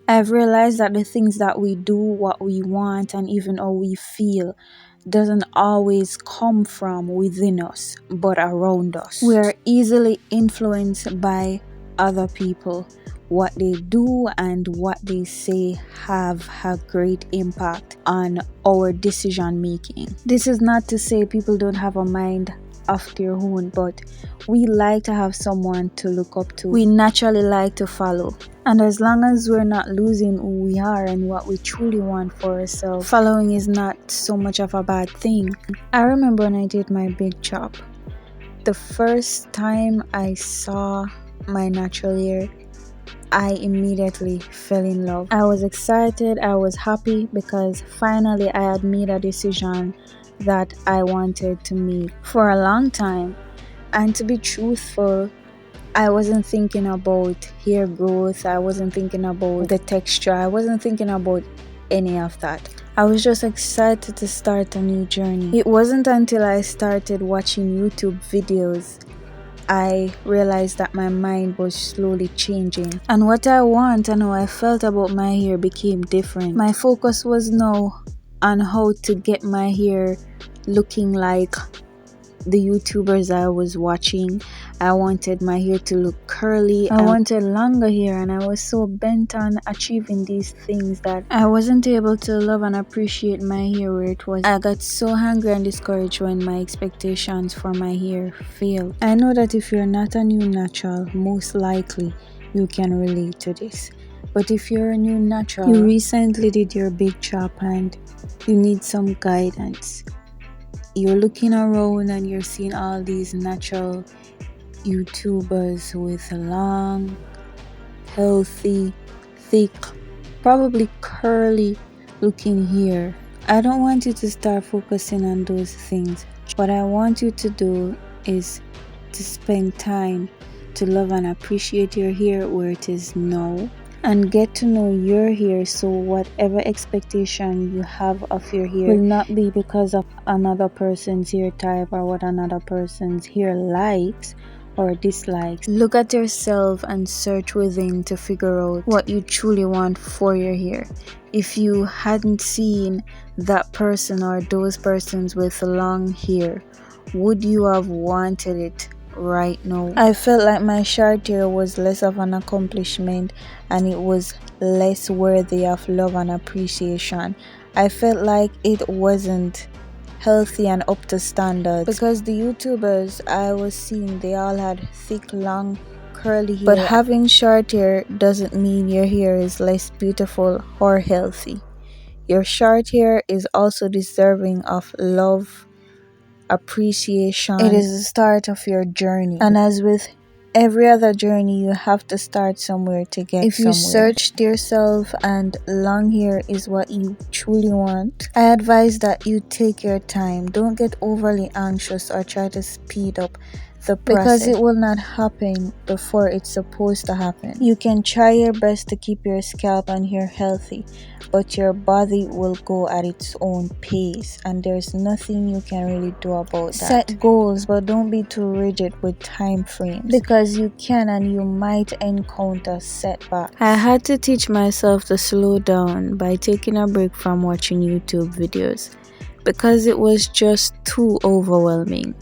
I've realized that the things that we do, what we want, and even how we feel doesn't always come from within us, but around us. We are easily influenced by other people. What they do and what they say have a great impact on our decision making. This is not to say people don't have a mind of their own, but we like to have someone to look up to. We naturally like to follow. And as long as we're not losing who we are and what we truly want for ourselves, following is not so much of a bad thing. I remember when I did my big chop. The first time I saw my natural hair, I immediately fell in love. I was excited, I was happy because finally I had made a decision that I wanted to make for a long time. And to be truthful, I wasn't thinking about hair growth, I wasn't thinking about the texture, I wasn't thinking about any of that. I was just excited to start a new journey. It wasn't until I started watching YouTube videos I realized that my mind was slowly changing. And what I want and how I felt about my hair became different. My focus was now on how to get my hair looking like the YouTubers I was watching. I wanted my hair to look curly. I wanted longer hair, and I was so bent on achieving these things that I wasn't able to love and appreciate my hair where it was. I got so angry and discouraged when my expectations for my hair failed. I know that if you're not a new natural, most likely you can relate to this. But if you're a new natural, you recently did your big chop and you need some guidance. You're looking around and you're seeing all these natural YouTubers with long, healthy, thick, probably curly looking hair. I don't want you to start focusing on those things. What I want you to do is to spend time to love and appreciate your hair where it is now, and get to know your hair, so whatever expectation you have of your hair will not be because of another person's hair type or what another person's hair likes or dislikes. Look at yourself and search within to figure out what you truly want for your hair. If you hadn't seen that person or those persons with long hair, would you have wanted it right now? I felt like my short hair was less of an accomplishment and it was less worthy of love and appreciation. I felt like it wasn't healthy and up to standards because the YouTubers I was seeing, they all had thick, long, curly hair. But having short hair doesn't mean your hair is less beautiful or healthy. Your short hair is also deserving of love, appreciation. It is the start of your journey, and as with every other journey, you have to start somewhere to get if you searched yourself and long hair is what you truly want, I advise that you take your time. Don't get overly anxious or try to speed up the process, because it will not happen before it's supposed to happen. You can try your best to keep your scalp and hair healthy, but your body will go at its own pace, and there's nothing you can really do about that. Set goals, but don't be too rigid with time frames, because you can and you might encounter setbacks. I had to teach myself to slow down by taking a break from watching YouTube videos because it was just too overwhelming.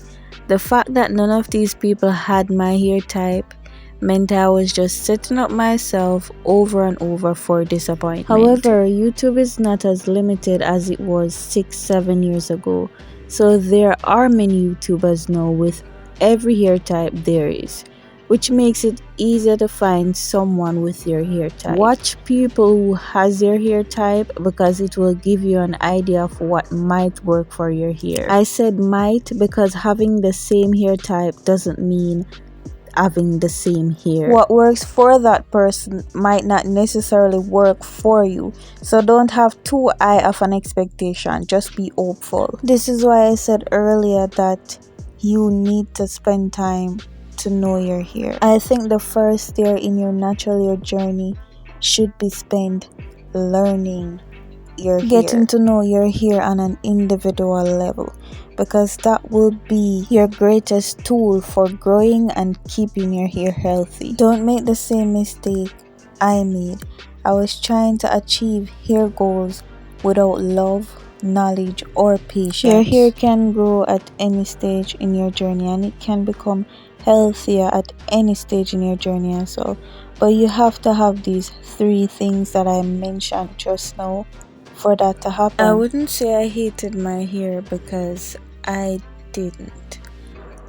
The fact that none of these people had my hair type meant I was just setting up myself over and over for disappointment. However, YouTube is not as limited as it was 6-7 years ago, so there are many YouTubers now with every hair type there is, which makes it easier to find someone with your hair type. Watch people who has their hair type because it will give you an idea of what might work for your hair. I said might because having the same hair type doesn't mean having the same hair. What works for that person might not necessarily work for you, so don't have too high of an expectation. Just be hopeful. This is why I said earlier that you need to spend time to know your hair. I think the first year in your natural hair journey should be spent learning your hair, getting to know your hair on an individual level, because that will be your greatest tool for growing and keeping your hair healthy. Don't make the same mistake I made. I was trying to achieve hair goals without love, knowledge, or patience. Your hair can grow at any stage in your journey, and it can become healthier at any stage in your journey as well. But you have to have these 3 things that I mentioned just now for that to happen. I wouldn't say I hated my hair because I didn't.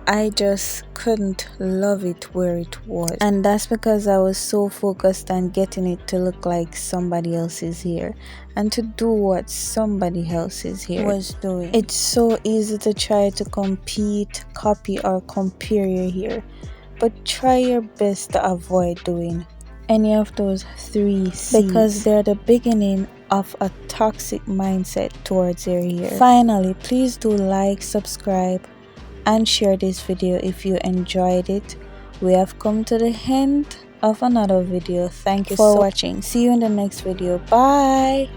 I just couldn't love it where it was. And that's because I was so focused on getting it to look like somebody else's hair and to do what somebody else's hair was doing. It's so easy to try to compete, copy, or compare your hair, but try your best to avoid doing any of those 3 C's because they're the beginning of a toxic mindset towards your hair. Finally, please do like, subscribe, and share this video if you enjoyed it. We have come to the end of another video. Thank you for watching. See you in the next video. Bye.